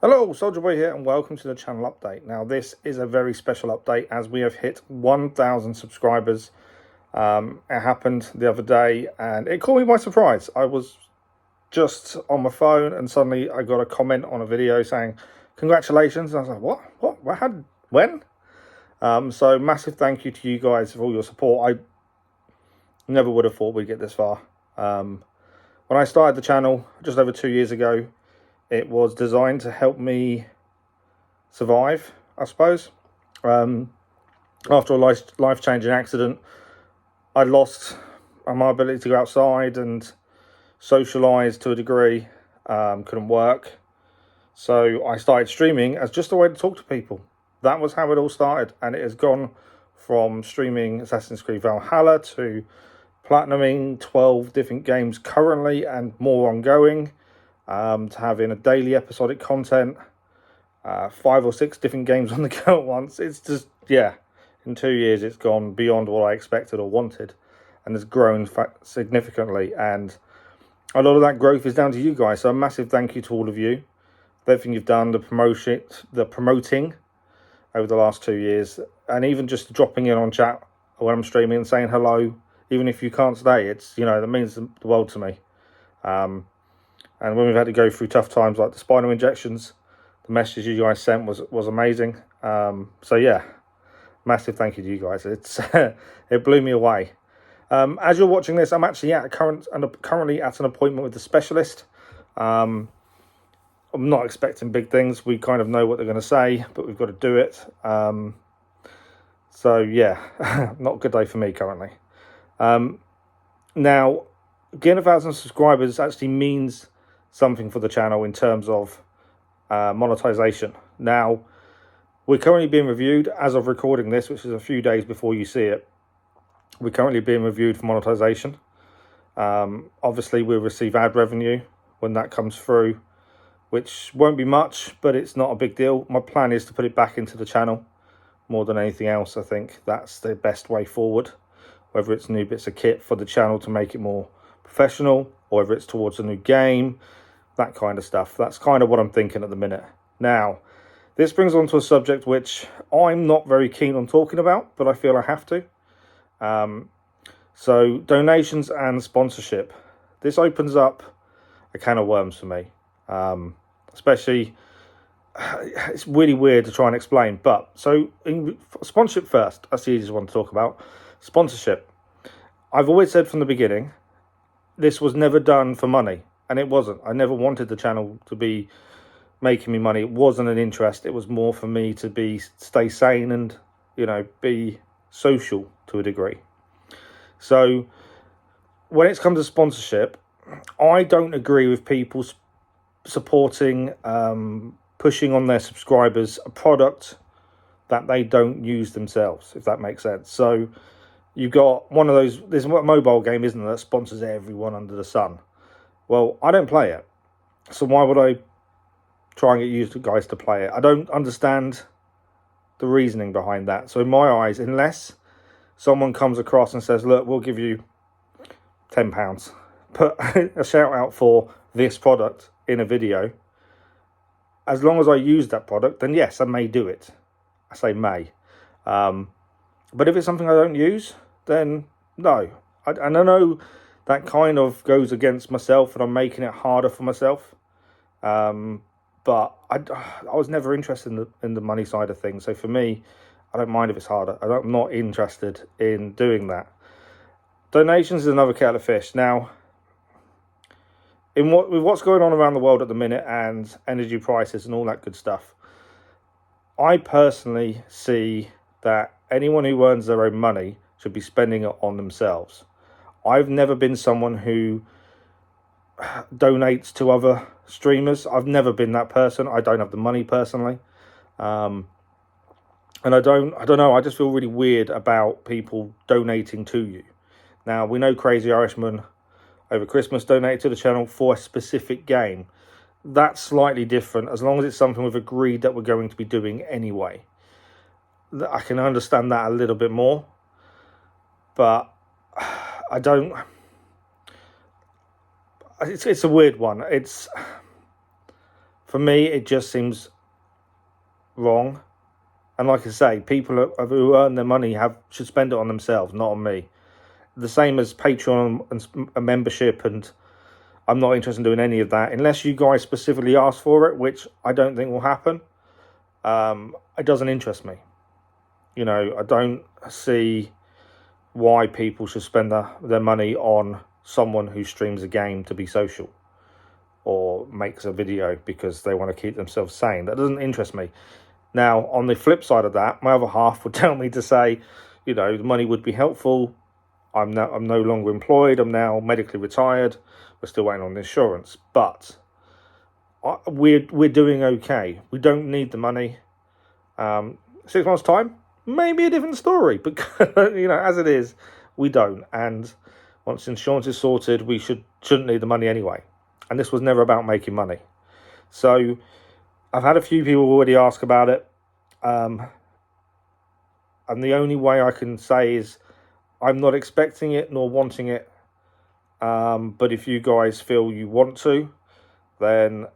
Hello, Soldierboy here, and welcome to the channel update. Now, this is a very special update as we have hit 1,000 subscribers. It happened the other day, and it caught me by surprise. I was just on my phone, and suddenly I got a comment on a video saying, "Congratulations!" And I was like, "What? How? When?" So, massive thank you to you guys for all your support. I never would have thought we'd get this far. When I started the channel just over 2 years ago, it was designed to help me survive, I suppose. After a life-changing accident, I lost my ability to go outside and socialise to a degree. Couldn't work. So I started streaming as just a way to talk to people. That was how it all started. And it has gone from streaming Assassin's Creed Valhalla to platinuming 12 different games currently and more ongoing. To having a daily episodic content, 5 or 6 different games on the go at once. It's just, yeah, in 2 years it's gone beyond what I expected or wanted, and has grown significantly, and a lot of that growth is down to you guys. So a massive thank you to all of you for everything you've done, the promoting over the last 2 years, and even just dropping in on chat when I'm streaming and saying hello, even if you can't stay. It's, that means the world to me. And when we've had to go through tough times like the spinal injections, the message you guys sent was amazing. So yeah, massive thank you to you guys. It's it blew me away. As you're watching this, I'm actually currently at an appointment with the specialist. I'm not expecting big things. We kind of know what they're going to say, but we've got to do it. So yeah, not a good day for me currently. Now, getting 1,000 subscribers actually means something for the channel in terms of monetization. Now, we're currently being reviewed as of recording this, which is a few days before you see it. We're currently being reviewed for monetization. Obviously, we'll receive ad revenue when that comes through, which won't be much, but it's not a big deal. My plan is to put it back into the channel more than anything else. I think that's the best way forward, whether it's new bits of kit for the channel to make it more professional, or whether it's towards a new game, that kind of stuff. That's kind of what I'm thinking at the minute. Now, this brings on to a subject which I'm not very keen on talking about, but I feel I have to. So donations and sponsorship. This opens up a can of worms for me. Especially, it's really weird to try and explain. But so sponsorship first. That's the easiest one to talk about. Sponsorship. I've always said from the beginning, this was never done for money, and it wasn't. I never wanted the channel to be making me money. It wasn't an interest. It was more for me to stay sane and, be social to a degree. So when it's come to sponsorship, I don't agree with people supporting, pushing on their subscribers a product that they don't use themselves, if that makes sense. So you've got one of those, there's a mobile game, isn't there, that sponsors everyone under the sun. Well, I don't play it. So why would I try and get you guys to play it? I don't understand the reasoning behind that. So in my eyes, unless someone comes across and says, look, we'll give you £10, put a shout out for this product in a video, as long as I use that product, then yes, I may do it. I say may. But if it's something I don't use, then no. And I know that kind of goes against myself, and I'm making it harder for myself. But I was never interested in the money side of things. So for me, I don't mind if it's harder. I'm not interested in doing that. Donations is another kettle of fish. Now, with what's going on around the world at the minute and energy prices and all that good stuff, I personally see that anyone who earns their own money should be spending it on themselves. I've never been someone who donates to other streamers. I've never been that person. I don't have the money personally. And I don't know, I just feel really weird about people donating to you. Now, we know Crazy Irishman over Christmas donated to the channel for a specific game. That's slightly different, as long as it's something we've agreed that we're going to be doing anyway. I can understand that a little bit more, but I don't. It's a weird one. For me, it just seems wrong. And like I say, people who earn their money should spend it on themselves, not on me. The same as Patreon and a membership, and I'm not interested in doing any of that unless you guys specifically ask for it, which I don't think will happen. It doesn't interest me. You know, I don't see why people should spend their money on someone who streams a game to be social or makes a video because they want to keep themselves sane. That doesn't interest me. Now, on the flip side of that, my other half would tell me to say, you know, the money would be helpful. I'm no longer employed. I'm now medically retired. We're still waiting on insurance, but we're doing okay. We don't need the money. 6 months' time, maybe a different story, but you know, as it is, we don't. And once insurance is sorted, we shouldn't need the money anyway. And this was never about making money. So I've had a few people already ask about it. And the only way I can say is I'm not expecting it nor wanting it. But if you guys feel you want to, then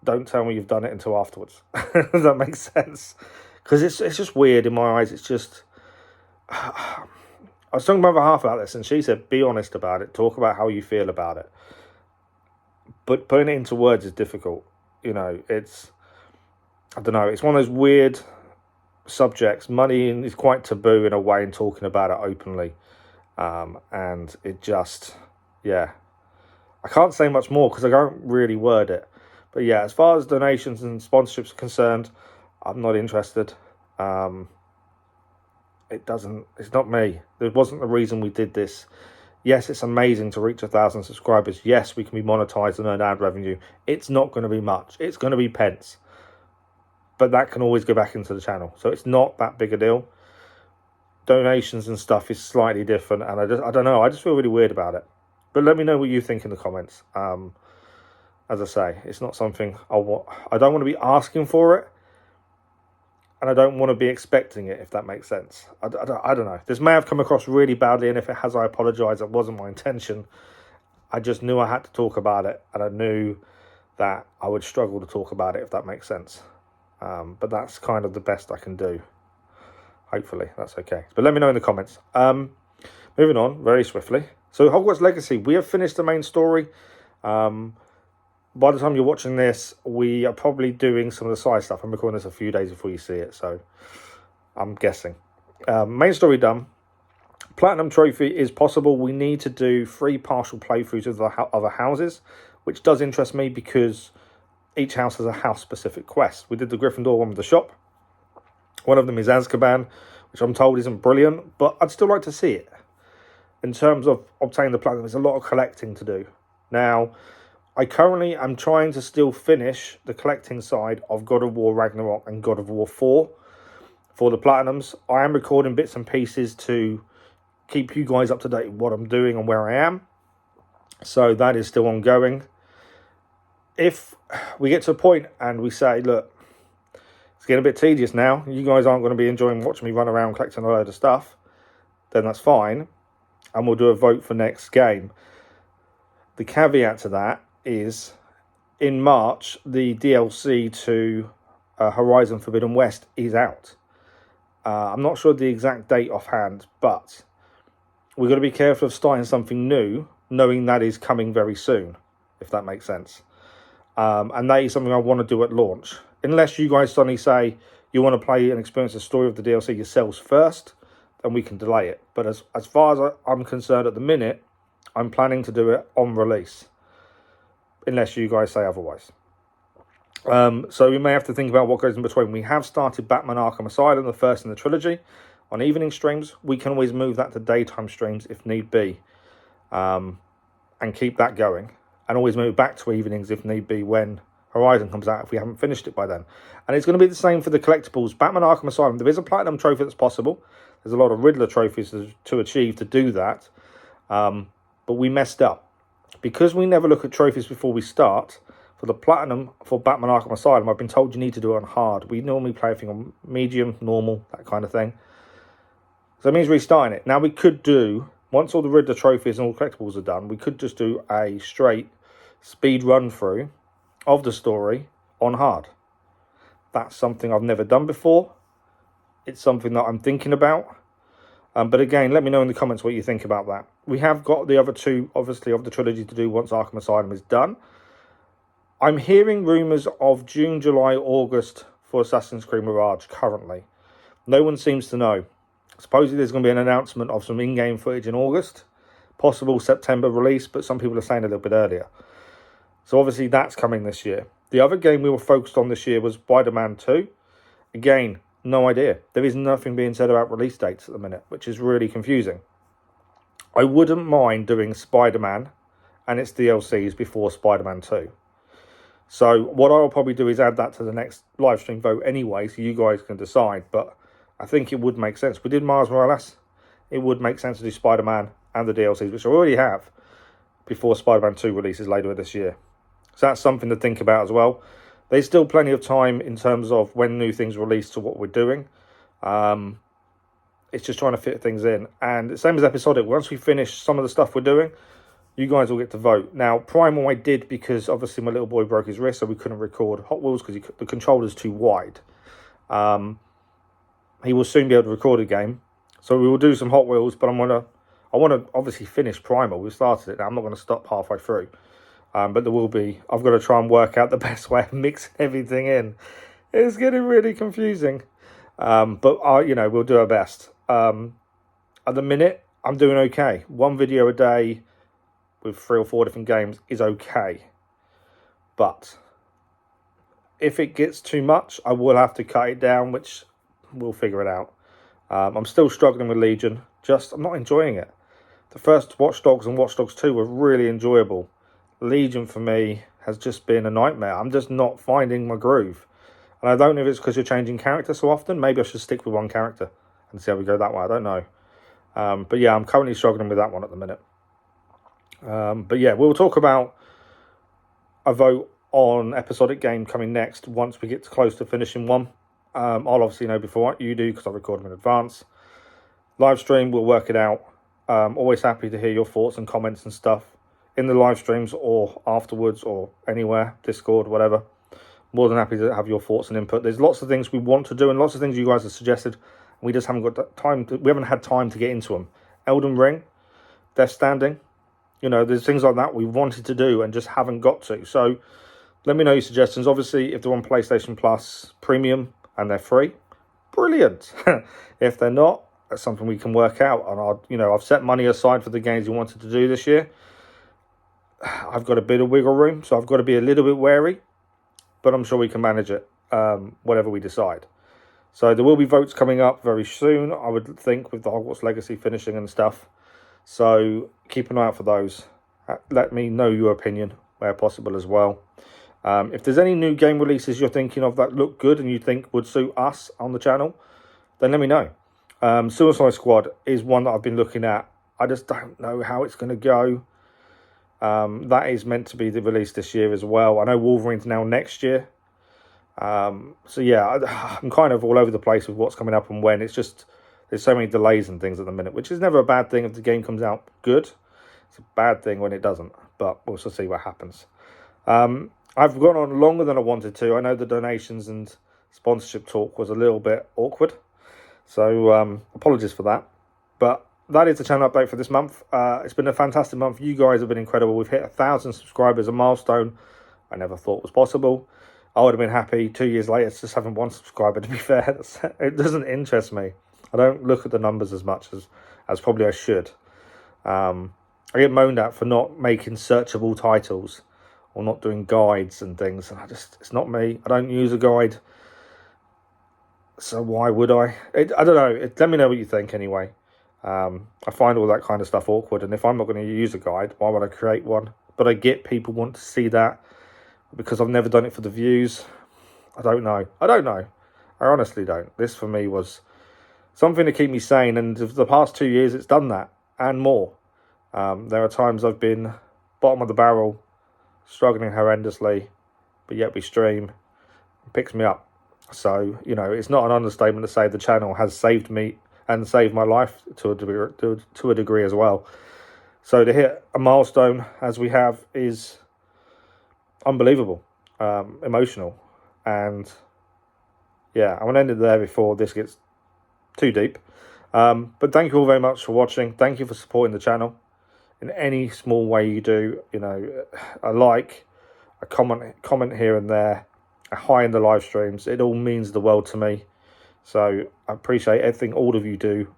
don't tell me you've done it until afterwards. Does that make sense? Because it's just weird in my eyes. It's just... I was talking to my other half about this, and she said, be honest about it. Talk about how you feel about it. But putting it into words is difficult. You know, I don't know. It's one of those weird subjects. Money is quite taboo in a way in talking about it openly. And it just... yeah. I can't say much more because I don't really word it. But yeah, as far as donations and sponsorships are concerned, I'm not interested. It's not me. There wasn't the reason we did this. Yes, it's amazing to reach 1,000 subscribers. Yes, we can be monetized and earn ad revenue. It's not going to be much. It's going to be pence. But that can always go back into the channel. So it's not that big a deal. Donations and stuff is slightly different. And I don't know. I just feel really weird about it. But let me know what you think in the comments. As I say, it's not something I want. I don't want to be asking for it. And I don't want to be expecting it, if that makes sense. I don't know. This may have come across really badly, and if it has, I apologise. It wasn't my intention. I just knew I had to talk about it, and I knew that I would struggle to talk about it, if that makes sense. But that's kind of the best I can do. Hopefully, that's okay. But let me know in the comments. Moving on very swiftly. So Hogwarts Legacy, we have finished the main story. By the time you're watching this, we are probably doing some of the side stuff. I'm recording this a few days before you see it, so I'm guessing. Main story done. Platinum trophy is possible. We need to do 3 partial playthroughs of the other houses, which does interest me because each house has a house-specific quest. We did the Gryffindor one with the shop. One of them is Azkaban, which I'm told isn't brilliant, but I'd still like to see it. In terms of obtaining the platinum, there's a lot of collecting to do. Now, I currently am trying to still finish the collecting side of God of War Ragnarok and God of War 4 for the platinums. I am recording bits and pieces to keep you guys up to date with what I'm doing and where I am. So that is still ongoing. If we get to a point and we say, look, it's getting a bit tedious now, you guys aren't going to be enjoying watching me run around collecting a load of stuff, then that's fine. And we'll do a vote for next game. The caveat to that is in March, the DLC to Horizon Forbidden West is out. I'm not sure the exact date offhand, but we've got to be careful of starting something new, knowing that is coming very soon, if that makes sense. And that is something I want to do at launch. Unless you guys suddenly say you want to play and experience the story of the DLC yourselves first, then we can delay it. But as far as I'm concerned at the minute, I'm planning to do it on release. Unless you guys say otherwise. So we may have to think about what goes in between. We have started Batman Arkham Asylum, the first in the trilogy, on evening streams. We can always move that to daytime streams if need be. And keep that going. And always move back to evenings if need be when Horizon comes out, if we haven't finished it by then. And it's going to be the same for the collectibles. Batman Arkham Asylum, there is a platinum trophy that's possible. There's a lot of Riddler trophies to achieve to do that. But we messed up. Because we never look at trophies before we start, for the platinum for Batman Arkham Asylum, I've been told you need to do it on hard. We normally play everything on medium, normal, that kind of thing. So it means restarting it. Now we could do, once all the Riddler trophies and all collectibles are done, we could just do a straight speed run through of the story on hard. That's something I've never done before. It's something that I'm thinking about. But again, let me know in the comments what you think about that. We have got the other two, obviously, of the trilogy to do once Arkham Asylum is done. I'm hearing rumours of June, July, August for Assassin's Creed Mirage currently. No one seems to know. Supposedly there's going to be an announcement of some in-game footage in August. Possible September release, but some people are saying a little bit earlier. So obviously that's coming this year. The other game we were focused on this year was Spider-Man 2. Again, no idea. There is nothing being said about release dates at the minute, which is really confusing. I wouldn't mind doing Spider-Man and its DLCs before Spider-Man 2. So what I'll probably do is add that to the next live stream vote anyway, so you guys can decide. But I think it would make sense. We did Miles Morales. It would make sense to do Spider-Man and the DLCs, which I already have, before Spider-Man 2 releases later this year. So that's something to think about as well. There's still plenty of time in terms of when new things release to what we're doing. It's just trying to fit things in. And the same as episodic, once we finish some of the stuff we're doing, you guys will get to vote. Now, Primal I did because obviously my little boy broke his wrist, so we couldn't record Hot Wheels because the controller's too wide. He will soon be able to record a game, so we will do some Hot Wheels. But I want to obviously finish Primal. We started it now. I'm not going to stop halfway through. But there will be. I've got to try and work out the best way of mixing everything in. It's getting really confusing. But we'll do our best. At the minute, I'm doing okay. One video a day with 3 or 4 different games is okay. But if it gets too much, I will have to cut it down, which we'll figure it out. I'm still struggling with Legion. I'm not enjoying it. The first Watch Dogs and Watch Dogs 2 were really enjoyable. Legion for me has just been a nightmare. I'm just not finding my groove. And I don't know if it's because you're changing character so often. Maybe I should stick with one character and see how we go that way. I don't know. But yeah, I'm currently struggling with that one at the minute. But yeah, we'll talk about a vote on episodic game coming next once we get close to finishing one. I'll obviously know before you do because I record them in advance. Live stream, we'll work it out. Always happy to hear your thoughts and comments and stuff in the live streams or afterwards or anywhere, Discord, whatever. More than happy to have your thoughts and input. There's lots of things we want to do and lots of things you guys have suggested. We just haven't got time. We haven't had time to get into them. Elden Ring, Death Stranding. There's things like that we wanted to do and just haven't got to. So let me know your suggestions. Obviously, if they're on PlayStation Plus Premium and they're free, brilliant. If they're not, that's something we can work out. And I've set money aside for the games we wanted to do this year. I've got a bit of wiggle room, so I've got to be a little bit wary, but I'm sure we can manage it, whatever we decide. So there will be votes coming up very soon, I would think, with the Hogwarts Legacy finishing and stuff. So keep an eye out for those. Let me know your opinion where possible as well. If there's any new game releases you're thinking of that look good and you think would suit us on the channel, then let me know. Suicide Squad is one that I've been looking at. I just don't know how it's going to go. That is meant to be the release this year as well. I know Wolverine's now next year. So yeah, I'm kind of all over the place with what's coming up and when. It's just, there's so many delays and things at the minute, which is never a bad thing if the game comes out good. It's a bad thing when it doesn't, but we'll just see what happens. I've gone on longer than I wanted to. I know the donations and sponsorship talk was a little bit awkward. So apologies for that. But that is the channel update for this month. It's been a fantastic month. You guys have been incredible. We've hit 1,000 subscribers, a milestone I never thought was possible. I would have been happy 2 years later just having 1 subscriber, to be fair. It doesn't interest me. I don't look at the numbers as much as probably I should. I get moaned at for not making searchable titles or not doing guides and things. And it's not me. I don't use a guide. So why would I? I don't know. Let me know what you think anyway. I find all that kind of stuff awkward, and if I'm not going to use a guide, why would I create one? But I get people want to see that because I've never done it for the views. I don't know. I honestly don't. This for me was something to keep me sane, and for the past 2 years it's done that and more. There are times I've been bottom of the barrel, struggling horrendously, but yet we stream. It picks me up. So, it's not an understatement to say the channel has saved me and saved my life to a degree as well. So to hit a milestone as we have is unbelievable, emotional. And yeah, I'm going to end it there before this gets too deep. But thank you all very much for watching. Thank you for supporting the channel in any small way you do. You know, a like, a comment here and there, a hi in the live streams. It all means the world to me. So I appreciate everything all of you do.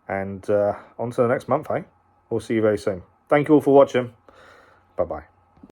And on to the next month, eh? We'll see you very soon. Thank you all for watching. Bye-bye.